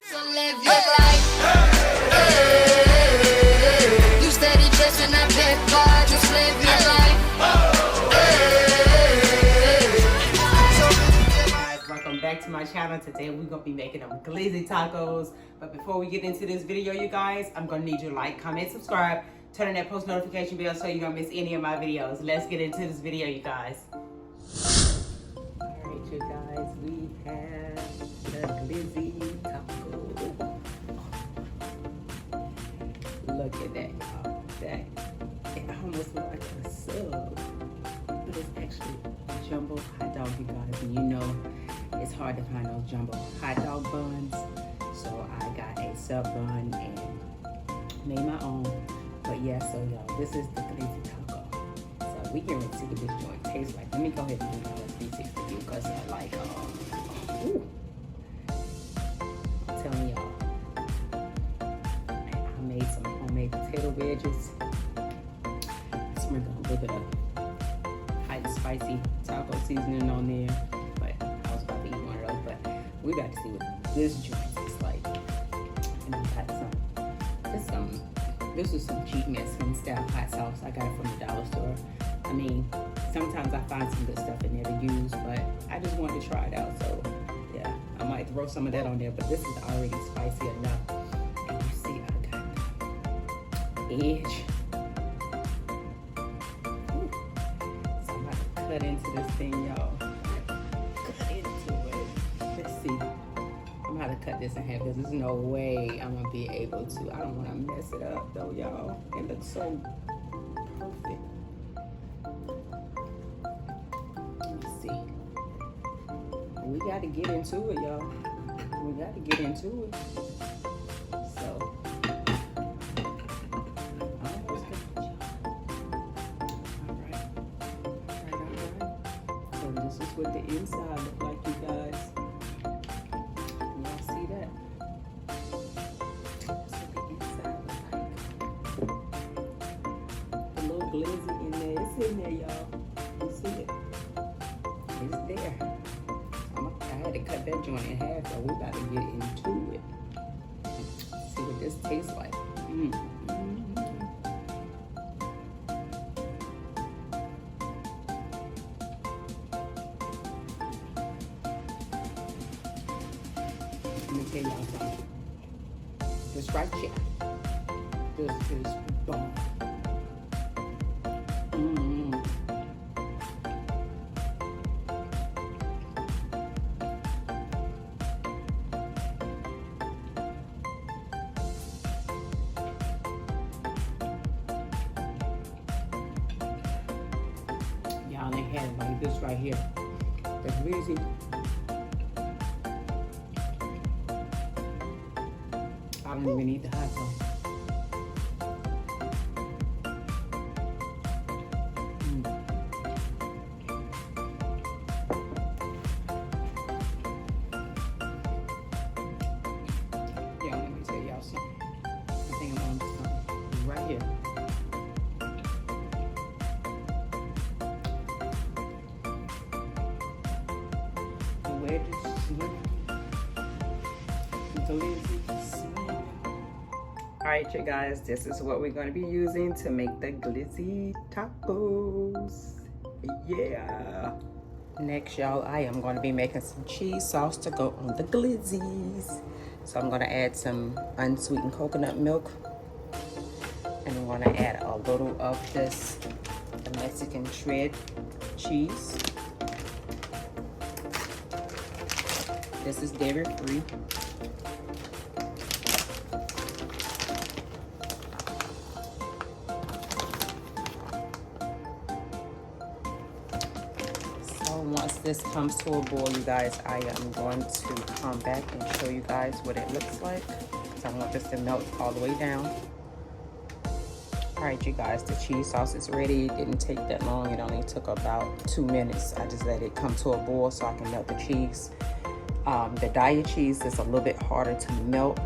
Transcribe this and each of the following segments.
So live your life. You steady chasing that big bar, just live your life. Welcome back to my channel. Today we're gonna be making them glizzy tacos. But before we get into this video, you guys, I'm gonna need you to like, comment, subscribe, turn on that post notification bell so you don't miss any of my videos. Let's get into this video, you guys. All right, you guys, we have the glizzy taco. Look at that, y'all. That it almost looks like a sub, but it's actually a jumbo hot dog, you guys. And you know it's hard to find those jumbo hot dog buns, so I got a sub bun and made my own. But yeah, so y'all, this is the glizzy taco. So we can really see what this joint tastes like. Let me go ahead and do my 360 view because I like ooh. I'm telling y'all, I made some homemade potato wedges. Sprinkled a little bit of hot and spicy taco seasoning on there. But I was about to eat one of those, but we got to see what this joint tastes like. And I got this is some cheap Mexican style hot sauce. I got it from the dollar store. I mean, sometimes I find some good stuff in there to use, but I just wanted to try it out. So yeah, I might throw some of that on there, but this is already spicy enough. And you see, I got the edge. Ooh. So I'm about to cut into this thing, y'all. Cut into it. Let's see. I'm gonna cut this in half because there's no way I'm gonna be able to. I don't want to mess it up though, y'all. It looks so perfect. Let's see. We got to get into it, y'all. We got to get into it. So, almost done, y'all. All right. So this is what the inside look like, you guys. Glizzy in there. It's in there, y'all. You see it? It's there. I had to cut that joint in half, so we got to get into it. See what this tastes like. Let me tell y'all something. This right here. This is bomb. Y'all, they had it like this right here. The glizzy. I don't even need the hot sauce. Right here. The wedges, glizzy. Alright, you guys, this is what we're going to be using to make the glizzy tacos. Yeah. Next, y'all, I am going to be making some cheese sauce to go on the glizzies. So I'm going to add some unsweetened coconut milk. And I'm going to add a little of this Mexican shred cheese. This is dairy free. So once this comes to a boil, you guys, I am going to come back and show you guys what it looks like. So I want this to melt all the way down. Alright, you guys, the cheese sauce is ready. It didn't take that long. It only took about 2 minutes. I just let it come to a boil so I can melt the cheese. The Daiya Cheeze is a little bit harder to melt,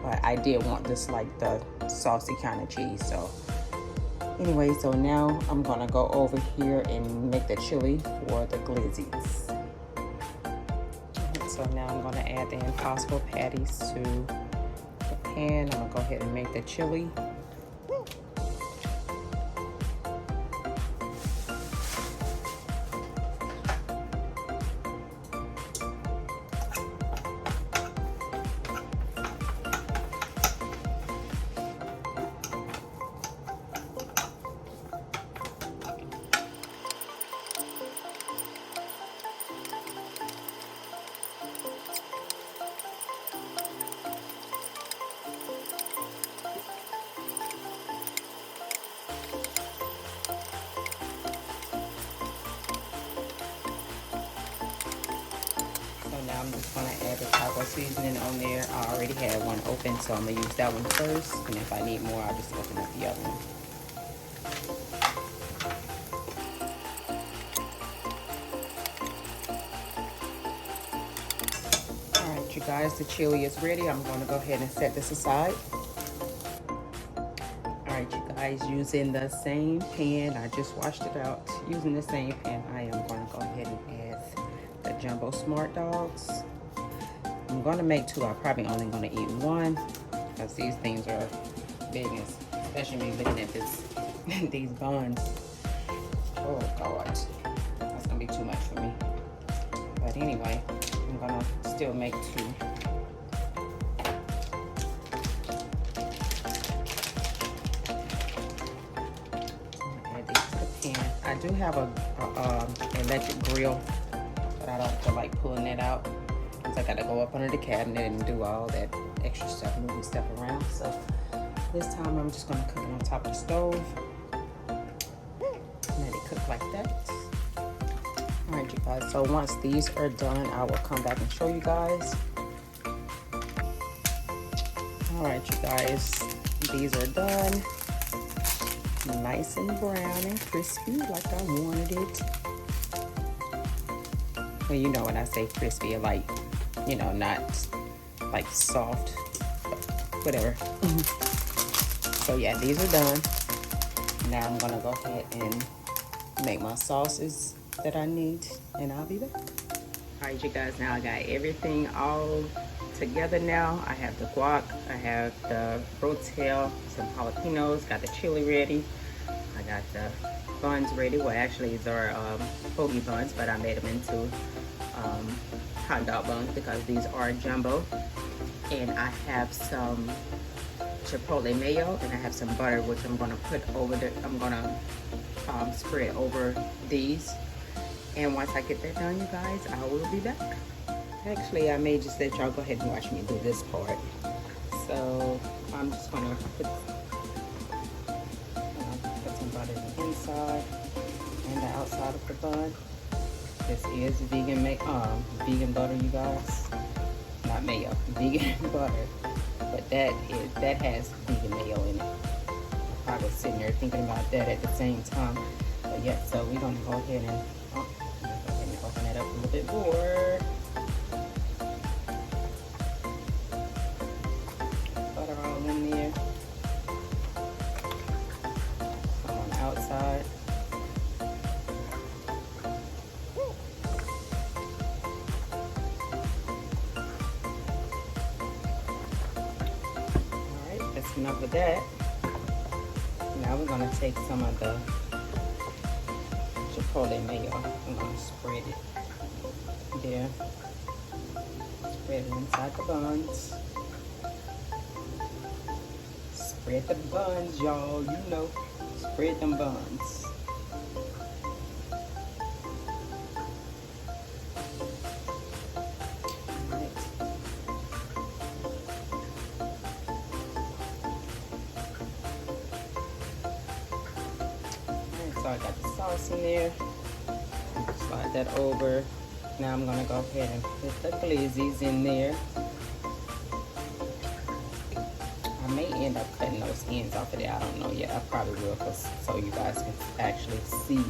but I did want this like the saucy kind of cheese. So anyway, so now I'm gonna go over here and make the chili for the glizzies. So now I'm gonna add the impossible patties to the pan. I'm gonna go ahead and make the chili. Now I'm just gonna add the taco seasoning on there. I already had one open, so I'm gonna use that one first. And if I need more, I'll just open up the other one. All right, you guys, the chili is ready. I'm gonna go ahead and set this aside. All right, you guys, using the same pan, I just washed it out. Using the same pan, I am gonna go ahead and add the jumbo smart dogs. I'm gonna make two. I'm probably only gonna eat one because these things are big, especially me looking at this these buns. Oh God, that's gonna be too much for me. But anyway, I'm gonna still make two. Add these to the pan. I do have a electric grill, but I don't feel like pulling it out. I gotta go up under the cabinet and do all that extra stuff, moving stuff around. So this time I'm just gonna cook it on top of the stove. Let it cook like that. All right, you guys. So once these are done, I will come back and show you guys. All right, you guys. These are done. Nice and brown and crispy, like I wanted it. Well, you know when I say crispy, like, you know, not like soft, but whatever. So yeah, these are done. Now I'm gonna go ahead and make my sauces that I need, and I'll be back. All right, you guys, now I got everything all together now. I have the guac, I have the Rotel, some jalapeños, got the chili ready. I got the buns ready. Well, actually, these are hoagie buns, but I made them into hot dog buns because these are jumbo. And I have some chipotle mayo, and I have some butter, which I'm gonna put over the, I'm gonna spread over these. And once I get that done, you guys, I will be back. Actually, I may just let y'all go ahead and watch me do this part. So I'm just gonna put some butter on the inside and the outside of the bun. This is vegan butter, you guys. Not mayo, vegan butter. But that has vegan mayo in it. I was sitting there thinking about that at the same time. But yeah, so we're gonna go ahead and open it up a little bit more. Butter all in there. Some on the outside. Alright, that's enough of that. Now we're gonna take some of the chipotle mayo. I'm gonna spread it there. Spread it inside the buns. Spread the buns, y'all. You know, spread them buns. So I got the sauce in there. Slide that over. Now I'm gonna go ahead and put the glizzies in there. I may end up cutting those ends off of there. I don't know yet. I probably will, so you guys can actually see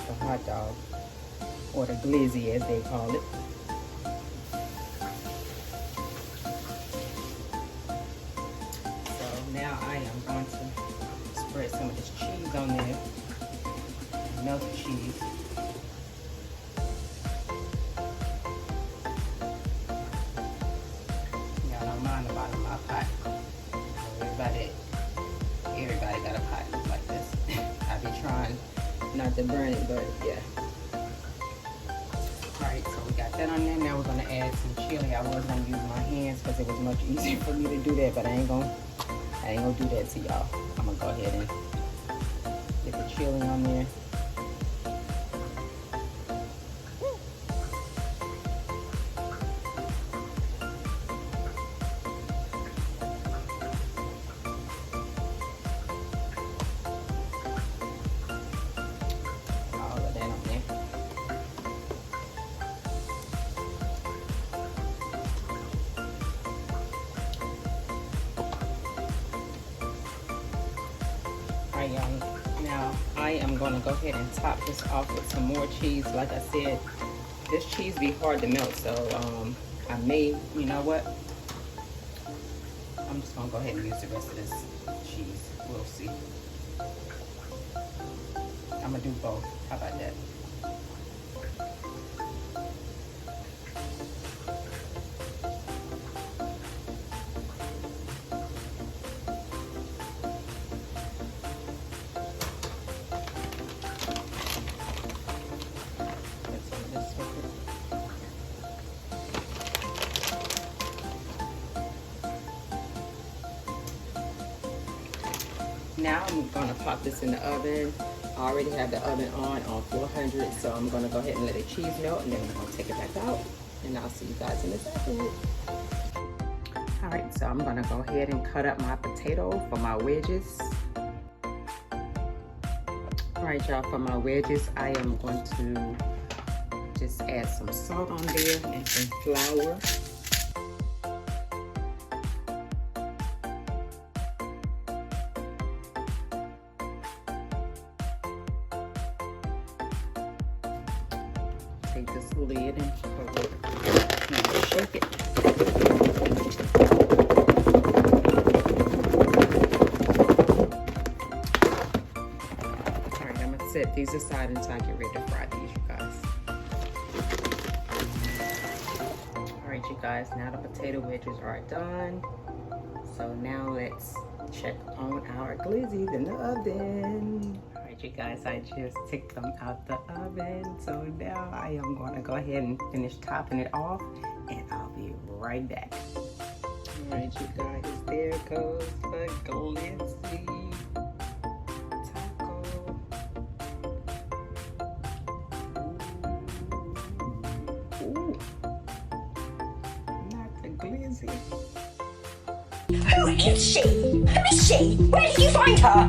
the hot dog, or the glizzy as they call it. So now I am going to spread some of this cheese on there. Melted cheese. to burn it, but yeah. Alright, so we got that on there. Now we're gonna add some chili. I was gonna use my hands because it was much easier for me to do that, but I ain't gonna do that to y'all. I'm gonna go ahead and get the chili on there. Now I am going to go ahead and top this off with some more cheese. Like I said, this cheese be hard to melt, so I may, you know what? I'm just going to go ahead and use the rest of this cheese. We'll see. I'm going to do both. How about that? Now I'm gonna pop this in the oven. I already have the oven on 400, so I'm gonna go ahead and let the cheese melt, and then I'm gonna take it back out, and I'll see you guys in a second. All right, so I'm gonna go ahead and cut up my potato for my wedges. All right, y'all, for my wedges, I am going to just add some salt on there and some flour. Take this lid and cover it and shake it. Alright, I'm gonna set these aside until I get ready to fry these, you guys. Alright, you guys, now the potato wedges are done. So now let's check on our glizzies in the oven. You guys, I just took them out the oven, so now I am going to go ahead and finish topping it off, and I'll be right back. All right, you guys, there goes the glizzy taco. Ooh, not the glizzy. Who is she? Who is she? Where did you find her?